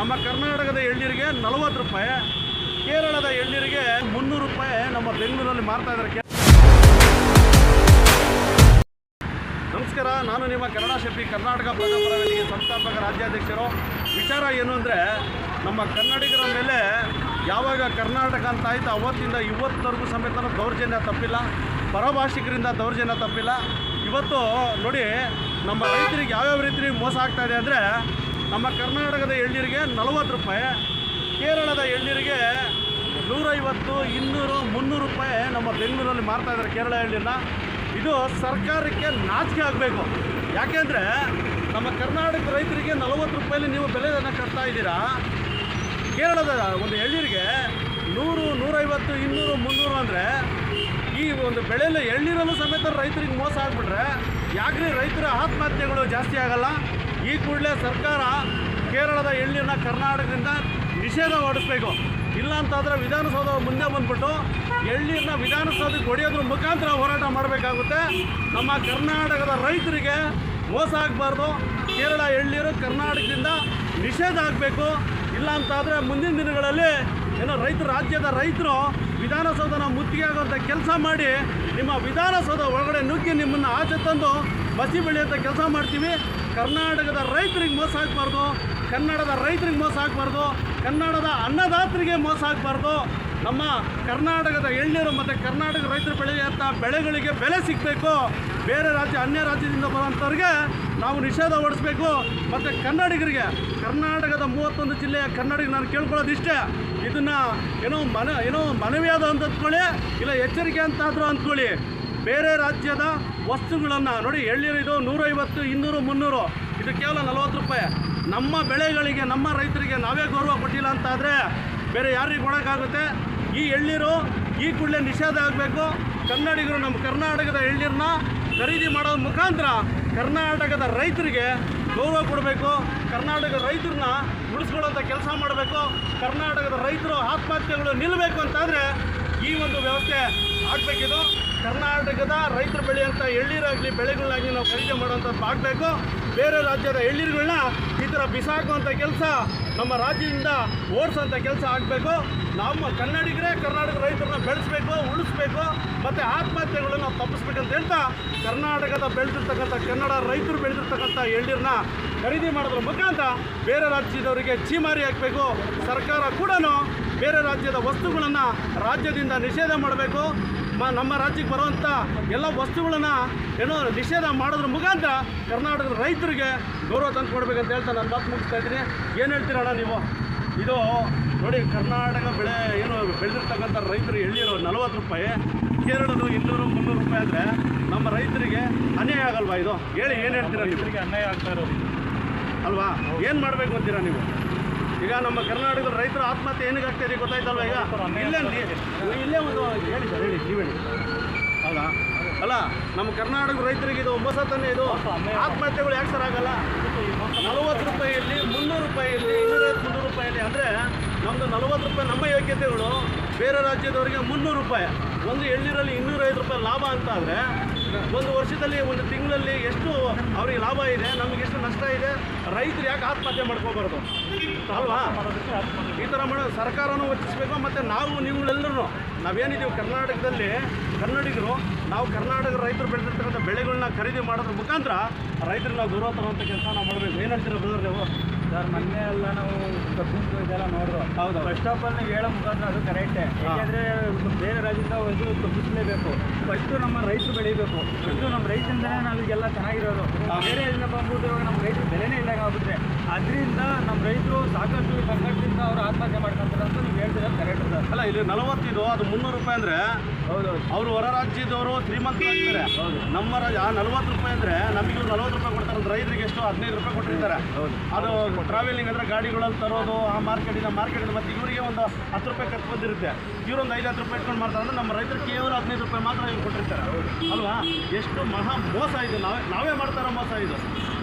ನಮ್ಮ ಕರ್ನಾಟಕದ ಎಳ್ನೀರಿಗೆ 40 ರೂಪಾಯಿ, ಕೇರಳದ ಎಳ್ನೀರಿಗೆ 300 ರೂಪಾಯಿ ನಮ್ಮ ಬೆಂಗಳೂರಲ್ಲಿ ಮಾರ್ತಾ ಇದ್ದಾರೆ. ನಮಸ್ಕಾರ, ನಾನು ನಿಮ್ಮ ಕನ್ನಡ ಶೆಫಿ, ಕರ್ನಾಟಕ ಪ್ರಜಾಪರ ವೇದಿಕೆ ಸಂಸ್ಥಾಪಕ ರಾಜ್ಯಾಧ್ಯಕ್ಷರು. ವಿಚಾರ ಏನು ಅಂದರೆ, ನಮ್ಮ ಕನ್ನಡಿಗರ ಮೇಲೆ ಯಾವಾಗ ಕರ್ನಾಟಕ ಅಂತ ಆಯಿತು ಅವತ್ತಿಂದ ಇವತ್ತವರೆಗೂ ಸಮೇತ ದೌರ್ಜನ್ಯ ತಪ್ಪಿಲ್ಲ, ಪರಭಾಷಿಕರಿಂದ ದೌರ್ಜನ್ಯ ತಪ್ಪಿಲ್ಲ. ಇವತ್ತು ನೋಡಿ, ನಮ್ಮ ರೈತರಿಗೆ ಯಾವ್ಯಾವ ರೀತಿ ಮೋಸ ಆಗ್ತಾಯಿದೆ ಅಂದರೆ, ನಮ್ಮ ಕರ್ನಾಟಕದ ಎಳ್ನೀರಿಗೆ 40 ರೂಪಾಯಿ, ಕೇರಳದ ಎಳ್ನೀರಿಗೆ 150, 200, 300 ರೂಪಾಯಿ ನಮ್ಮ ಬೆಂಗಳೂರಲ್ಲಿ ಮಾರ್ತಾ ಇದ್ದಾರೆ ಕೇರಳ ಎಳ್ನೀರನ್ನ. ಇದು ಸರ್ಕಾರಕ್ಕೆ ನಾಚಿಕೆ ಆಗಬೇಕು. ಯಾಕೆಂದರೆ ನಮ್ಮ ಕರ್ನಾಟಕ ರೈತರಿಗೆ 40 ರೂಪಾಯಲ್ಲಿ ನೀವು ಬೆಲೆಯನ್ನು ಕಟ್ತಾ ಇದ್ದೀರಾ. ಕೇರಳದ ಒಂದು ಎಳ್ನೀರಿಗೆ 100, 150, 200, 300 ಅಂದರೆ ಈ ಒಂದು ಬೆಳೆಯಲ್ಲಿ ಎಳ್ನೀರಲ್ಲೂ ಸಮೇತ ರೈತರಿಗೆ ಮೋಸ ಆಗಿಬಿಟ್ರೆ ಯಾಕ್ರಿ ರೈತರ ಆತ್ಮಹತ್ಯೆಗಳು ಜಾಸ್ತಿ ಆಗಲ್ಲ? ಈ ಕೂಡಲೇ ಸರ್ಕಾರ ಕೇರಳದ ಎಳ್ನೀರನ್ನ ಕರ್ನಾಟಕದಿಂದ ನಿಷೇಧ ಮಾಡಿಸ್ಬೇಕು. ಇಲ್ಲ ಅಂತಾದರೆ ವಿಧಾನಸೌಧ ಮುಂದೆ ಬಂದ್ಬಿಟ್ಟು ಎಳ್ನೀರನ್ನ ವಿಧಾನಸೌಧಕ್ಕೆ ಹೊಡೆಯೋದ್ರ ಮುಖಾಂತರ ಹೋರಾಟ ಮಾಡಬೇಕಾಗುತ್ತೆ. ನಮ್ಮ ಕರ್ನಾಟಕದ ರೈತರಿಗೆ ಮೋಸ ಆಗಬಾರ್ದು. ಕೇರಳ ಎಳ್ನೀರು ಕರ್ನಾಟಕದಿಂದ ನಿಷೇಧ ಆಗಬೇಕು. ಇಲ್ಲ ಅಂತಾದರೆ ಮುಂದಿನ ದಿನಗಳಲ್ಲಿ ರಾಜ್ಯದ ರೈತರು ವಿಧಾನಸೌಧನ ಮುತ್ತಿಗೆ ಆಗುವಂಥ ಕೆಲಸ ಮಾಡಿ ನಿಮ್ಮ ವಿಧಾನಸೌಧ ಒಳಗಡೆ ನುಗ್ಗಿ ನಿಮ್ಮನ್ನು ಆಚೆ ತಂದು ಬಸಿ ಬೆಳೆಯುವಂಥ ಕೆಲಸ ಮಾಡ್ತೀವಿ. ಕರ್ನಾಟಕದ ರೈತರಿಗೆ ಮೋಸ ಆಗಬಾರ್ದು, ಕನ್ನಡದ ರೈತರಿಗೆ ಮೋಸ ಆಗಬಾರ್ದು, ಕನ್ನಡದ ಅನ್ನದಾತರಿಗೆ ಮೋಸ ಆಗಬಾರ್ದು. ನಮ್ಮ ಕರ್ನಾಟಕದ ಎಳ್ನೀರು ಮತ್ತು ಕರ್ನಾಟಕ ರೈತರು ಬೆಳೆಯುವಂಥ ಬೆಳೆಗಳಿಗೆ ಬೆಲೆ ಸಿಗಬೇಕು. ಬೇರೆ ರಾಜ್ಯ, ಅನ್ಯ ರಾಜ್ಯದಿಂದ ಬರೋಂಥವ್ರಿಗೆ ನಾವು ನಿಷೇಧ ಹೊಡಿಸ್ಬೇಕು. ಮತ್ತು ಕನ್ನಡಿಗರಿಗೆ, ಕರ್ನಾಟಕದ 31 ಜಿಲ್ಲೆಯ ಕನ್ನಡಿಗರು ನಾನು ಕೇಳ್ಕೊಳ್ಳೋದು ಇಷ್ಟೇ, ಇದನ್ನು ಮನವಿಯಾದ ಅಂತ ಅಂದ್ಕೊಳ್ಳಿ, ಇಲ್ಲ ಎಚ್ಚರಿಕೆ ಅಂತಾದರೂ ಅಂದ್ಕೊಳ್ಳಿ. ಬೇರೆ ರಾಜ್ಯದ ವಸ್ತುಗಳನ್ನು ನೋಡಿ, ಎಳ್ನೀರು ಇದು 150, 200, 300, ಇದು ಕೇವಲ 40 ರೂಪಾಯಿ. ನಮ್ಮ ಬೆಳೆಗಳಿಗೆ, ನಮ್ಮ ರೈತರಿಗೆ ನಾವೇ ಗೌರವ ಕೊಟ್ಟಿಲ್ಲ ಅಂತಾದರೆ ಬೇರೆ ಯಾರಿಗೆ ಕೊಡೋಕ್ಕಾಗುತ್ತೆ? ಈ ಎಳ್ನೀರು ಈ ಕೂಡಲೇ ನಿಷೇಧ ಆಗಬೇಕು. ಕನ್ನಡಿಗರು ನಮ್ಮ ಕರ್ನಾಟಕದ ಎಳ್ನೀರನ್ನ ಖರೀದಿ ಮಾಡೋದ್ರ ಮುಖಾಂತರ ಕರ್ನಾಟಕದ ರೈತರಿಗೆ ಗೌರವ ಕೊಡಬೇಕು. ಕರ್ನಾಟಕದ ರೈತರನ್ನ ಉಳಿಸ್ಕೊಳ್ಳೋಂಥ ಕೆಲಸ ಮಾಡಬೇಕು. ಕರ್ನಾಟಕದ ರೈತರು ಆತ್ಮಹತ್ಯೆಗಳು ನಿಲ್ಲಬೇಕು ಅಂತಾದರೆ ಈ ಒಂದು ವ್ಯವಸ್ಥೆ ಆಗಬೇಕಿದು. ಕರ್ನಾಟಕದ ರೈತರು ಬೆಳೆಯುವಂಥ ಎಳ್ನೀರಾಗಲಿ ಬೆಳೆಗಳಾಗಲಿ ನಾವು ಖರೀದಿ ಮಾಡುವಂಥದ್ದು ಆಗಬೇಕು. ಬೇರೆ ರಾಜ್ಯದ ಎಳ್ನೀರುಗಳನ್ನ ಈ ಥರ ಬಿಸಾಕುವಂಥ ಕೆಲಸ ನಮ್ಮ ರಾಜ್ಯದಿಂದ ಓಡಿಸೋಂಥ ಕೆಲಸ ಆಗಬೇಕು. ನಮ್ಮ ಕನ್ನಡಿಗರೇ ಕರ್ನಾಟಕ ರೈತರನ್ನ ಬೆಳೆಸಬೇಕು, ಉಳಿಸ್ಬೇಕು, ಮತ್ತು ಆತ್ಮಹತ್ಯೆಗಳನ್ನು ತಪ್ಪಿಸ್ಬೇಕಂತ ಹೇಳ್ತಾ ಕರ್ನಾಟಕದ ಬೆಳೆದಿರ್ತಕ್ಕಂಥ ಕನ್ನಡ ರೈತರು ಬೆಳೆದಿರ್ತಕ್ಕಂಥ ಎಳ್ನೀರನ್ನ ಖರೀದಿ ಮಾಡೋದ್ರ ಮುಖಾಂತರ ಬೇರೆ ರಾಜ್ಯದವರಿಗೆ ಛೀಮಾರಿ ಹಾಕಬೇಕು. ಸರ್ಕಾರ ಕೂಡ ಬೇರೆ ರಾಜ್ಯದ ವಸ್ತುಗಳನ್ನು ರಾಜ್ಯದಿಂದ ನಿಷೇಧ ಮಾಡಬೇಕು. ನಮ್ಮ ರಾಜ್ಯಕ್ಕೆ ಬರುವಂಥ ಎಲ್ಲ ವಸ್ತುಗಳನ್ನು ನಿಷೇಧ ಮಾಡೋದ್ರ ಮುಖಾಂತರ ಕರ್ನಾಟಕದ ರೈತರಿಗೆ ಗೌರವ ತಂದು ಕೊಡಬೇಕಂತ ಹೇಳ್ತಾ ನಾನು ಮಾತು ಮುಗಿಸ್ತಾ ಇದ್ದೀನಿ. ಏನು ಹೇಳ್ತೀರಣ್ಣ ನೀವು? ಇದು ನೋಡಿ, ಕರ್ನಾಟಕ ಬೆಳೆದಿರ್ತಕ್ಕಂಥ ರೈತರು ಎಳ್ನೀರು 40 ರೂಪಾಯಿ, ಕೇರಳದು 200, 300 ರೂಪಾಯಿ ಅಂದರೆ ನಮ್ಮ ರೈತರಿಗೆ ಅನ್ಯಾಯ ಆಗಲ್ವಾ? ಇದು ಹೇಳಿ, ಏನು ಹೇಳ್ತೀರಾ? ರೈತರಿಗೆ ಅನ್ಯಾಯ ಆಗ್ತಾ ಇರೋದು ಅಲ್ವಾ? ಏನು ಮಾಡಬೇಕು ಅಂತೀರಾ ನೀವು? ಈಗ ನಮ್ಮ ಕರ್ನಾಟಕದ ರೈತರ ಆತ್ಮಹತ್ಯೆ ಏನಕ್ಕೆ ಆಗ್ತಾಯಿದೆ ಗೊತ್ತಾಯ್ತಲ್ವ? ಈಗ ಇಲ್ಲೇ ಒಂದು ಹೇಳಿ ಸರ್, ಹೇಳಿ, ನೀವು ಹೇಳಿ. ಹೌದಾ? ಅಲ್ಲ, ನಮ್ಮ ಕರ್ನಾಟಕ ರೈತರಿಗೆ ಇದು ಮೋಸ ತಾನೇ. ಇದು ಆತ್ಮಹತ್ಯೆಗಳು ಯಾಕೆ ಸರ್ ಆಗಲ್ಲ? 40 ರೂಪಾಯಿಯಲ್ಲಿ, 300 ರೂಪಾಯಿಯಲ್ಲಿ, 250, 300 ರೂಪಾಯಿಯಲ್ಲಿ ಅಂದರೆ ನಮ್ಮದು 40 ರೂಪಾಯಿ ನಮ್ಮ ಯೋಗ್ಯತೆಗಳು. ಬೇರೆ ರಾಜ್ಯದವರಿಗೆ 300 ರೂಪಾಯಿ. ಒಂದು ಎಳ್ನೀರಲ್ಲಿ 205 ರೂಪಾಯಿ ಲಾಭ ಅಂತ ಆದರೆ ಒಂದು ವರ್ಷದಲ್ಲಿ, ಒಂದು ತಿಂಗಳಲ್ಲಿ ಎಷ್ಟು ಅವರಿಗೆ ಲಾಭ ಇದೆ, ನಮಗೆ ಎಷ್ಟು ನಷ್ಟ ಇದೆ? ರೈತರು ಯಾಕೆ ಆತ್ಮಹತ್ಯೆ ಮಾಡ್ಕೋಬಾರ್ದು ಅಲ್ವಾ? ಈ ಥರ ಮಾಡೋ ಸರ್ಕಾರನೂ ವಂಚಿಸಬೇಕು. ಮತ್ತು ನೀವುಗಳೆಲ್ಲರೂ ನಾವೇನಿದ್ದೀವಿ ಕರ್ನಾಟಕದಲ್ಲಿ ಕನ್ನಡಿಗರು, ನಾವು ಕರ್ನಾಟಕ ರೈತರು ಬೆಳೆದಿರ್ತಕ್ಕಂಥ ಬೆಳೆಗಳನ್ನ ಖರೀದಿ ಮಾಡೋದ್ರ ಮುಖಾಂತರ ರೈತರಿಗೆ ನಾವು ಗೌರವ ತರುವಂಥ ಕೆಲಸ ನಾವು ಮಾಡಬೇಕು. ಏನು ಹೇಳ್ತೀರಾ ಬ್ರದರ್ ನೀವು? ಸರ್, ಮೊನ್ನೆ ಎಲ್ಲ ನಾವು ಕಬ್ಬಿನ ಇದೆಲ್ಲ ನೋಡಿದ್ರು. ಹೌದು, ಫಸ್ಟ್ ಆಫ್ ಆಲ್ ನೀವು ಹೇಳೋ ಮುಖಾಂತರ ಅದು ಕರೆಕ್ಟೇ. ಯಾಕೆಂದರೆ ಬೇರೆ ರಾಜ್ಯದಿಂದ ಇದು ಕಬ್ಬಿಸಲೇಬೇಕು. ಫಸ್ಟು ನಮ್ಮ ರೈತರು ಬೆಳಿಬೇಕು. ಫಸ್ಟು ನಮ್ಮ ರೈತರಿಂದಲೇ ನಾವೀಗೆಲ್ಲ ಚೆನ್ನಾಗಿರೋದು. ಬೇರೆ ಇದನ್ನ ಬಂದ್ಬಿಟ್ಟು ನಮ್ಮ ರೈತರು ಬೆಲೆನೇ ಇಲ್ದಾಗ ಆಗ್ಬಿಟ್ರೆ ಅದರಿಂದ ನಮ್ಮ ರೈತರು ಸಾಕಷ್ಟು ಸಂಕಟದಿಂದ ಅವರು ಆತ್ಮಹತ್ಯೆ ಮಾಡ್ಕೊಂತಾರೆ ಅಂತ ನೀವು ಹೇಳ್ತಿರೋದು ಕರೆಕ್ಟ್ ಸರ್. ಅಲ್ಲ, ಇಲ್ಲಿ 40 ಇದು, ಅದು 300 ರೂಪಾಯಿ ಅಂದರೆ ಹೌದು, ಅವರು ಹೊರ ರಾಜ್ಯದವರು ಶ್ರೀಮಂತರಾಗ್ತಾರೆ. ಹೌದು, ನಮ್ಮ 40 ರೂಪಾಯಿ ಅಂದರೆ ನಮಗೆ 40 ರೂಪಾಯಿ ಕೊಡ್ತಾರೆ. ರೈತರಿಗೆ ಎಷ್ಟು 15 ರೂಪಾಯಿ ಕೊಟ್ಟಿರ್ತಾರೆ. ಹೌದು, ಅದು ಟ್ರಾವೆಲಿಂಗ್ ಅಂದರೆ ಗಾಡಿಗಳಲ್ಲಿ ತರೋದು, ಆ ಮಾರ್ಕೆಟಿಂದ ಮತ್ತು ಇವರಿಗೆ ಒಂದು 10 ರೂಪಾಯಿ ಖರ್ಚು ಬಂದಿರುತ್ತೆ. ಇವರೊಂದು 5-10 ರೂಪಾಯಿ ಇಟ್ಕೊಂಡು ಮಾಡ್ತಾರೆ ಅಂದರೆ ನಮ್ಮ ರೈತರು ಕೇವಲ 15 ರೂಪಾಯಿ ಮಾತ್ರ ಇವ್ರು ಕೊಟ್ಟಿರ್ತಾರೆ ಅಲ್ವಾ? ಎಷ್ಟು ಮಹಾ ಮೋಸ ಇದು. ನಾವೇ ಮಾಡ್ತಾರೋ ಮೋಸ ಇದು.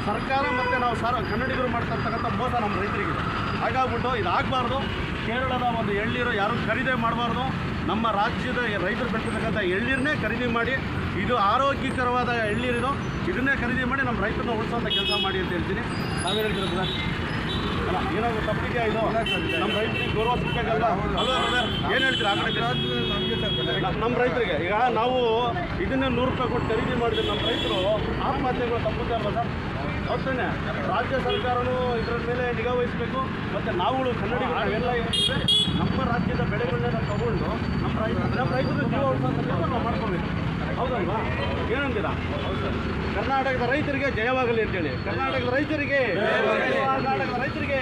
ಸರ್ಕಾರ ಮತ್ತು ನಾವು ಕನ್ನಡಿಗರು ಮಾಡ್ತಾ ಇರ್ತಕ್ಕಂಥ ಮೋಸ ನಮ್ಮ ರೈತರಿಗಿದೆ. ಹಾಗಾಗ್ಬಿಟ್ಟು ಇದಾಗಬಾರ್ದು. ಕೇರಳದ ಒಂದು ಎಳ್ನೀರು ಯಾರು ಖರೀದಿ ಮಾಡಬಾರ್ದು. ನಮ್ಮ ರಾಜ್ಯದ ರೈತರು ಬೆಳೆದಿರ್ತಕ್ಕಂಥ ಎಳ್ನೀರನ್ನೇ ಖರೀದಿ ಮಾಡಿ, ಇದು ಆರೋಗ್ಯಕರವಾದ ಎಳ್ನೀರಿದು, ಇದನ್ನೇ ಖರೀದಿ ಮಾಡಿ ನಮ್ಮ ರೈತರನ್ನ ಉಳಿಸೋಂಥ ಕೆಲಸ ಮಾಡಿ ಅಂತ ಹೇಳ್ತೀನಿ. ನಾವೇನು ಹೇಳ್ತೀರ? ಅಲ್ಲ ಏನಾದ್ರು ತಪ್ಪಿದೆಯಾ ಇದು? ನಮ್ಮ ರೈತರಿಗೆ ಗೌರವ ಸಿಗ್ಬೇಕಲ್ಲ ಅಲ್ವಾ ಬ್ರದರ್? ಏನು ಹೇಳ್ತೀರಾ? ನಮ್ಮ ರೈತರಿಗೆ ಈಗ ನಾವು ಇದನ್ನೇ 100 ರೂಪಾಯಿ ಕೊಟ್ಟು ಖರೀದಿ ಮಾಡಿದ್ರೆ ನಮ್ಮ ರೈತರು ಆತ್ಮಹತ್ಯೆಗಳು ತಪ್ಪುತ್ತೆ ಅಲ್ವಾ ಸರ್? ಹೌದಾನೆ. ರಾಜ್ಯ ಸರ್ಕಾರನೂ ಇದರ ಮೇಲೆ ನಿಗಾ ವಹಿಸಬೇಕು. ಮತ್ತು ನಾವುಗಳು ಕನ್ನಡಿಗರು ನಾವೆಲ್ಲ ಏನಿದ್ರೆ ನಮ್ಮ ರಾಜ್ಯದ ಬೆಳೆಗಳನ್ನೆಲ್ಲ ತಗೊಂಡು ನಮ್ಮ ರೈತರು ಜೀವ ಉಳಿಸೋದಕ್ಕೆ ನಾವು ಮಾಡ್ಕೋಬೇಕು. ಹೌದಲ್ವಾ? ಏನಂತೀರಾ? ಹೌದು ಸರ್. ಕರ್ನಾಟಕದ ರೈತರಿಗೆ ಜಯವಾಗಲಿ ಅಂತೇಳಿ. ಕರ್ನಾಟಕದ ರೈತರಿಗೆ, ಕರ್ನಾಟಕದ ರೈತರಿಗೆ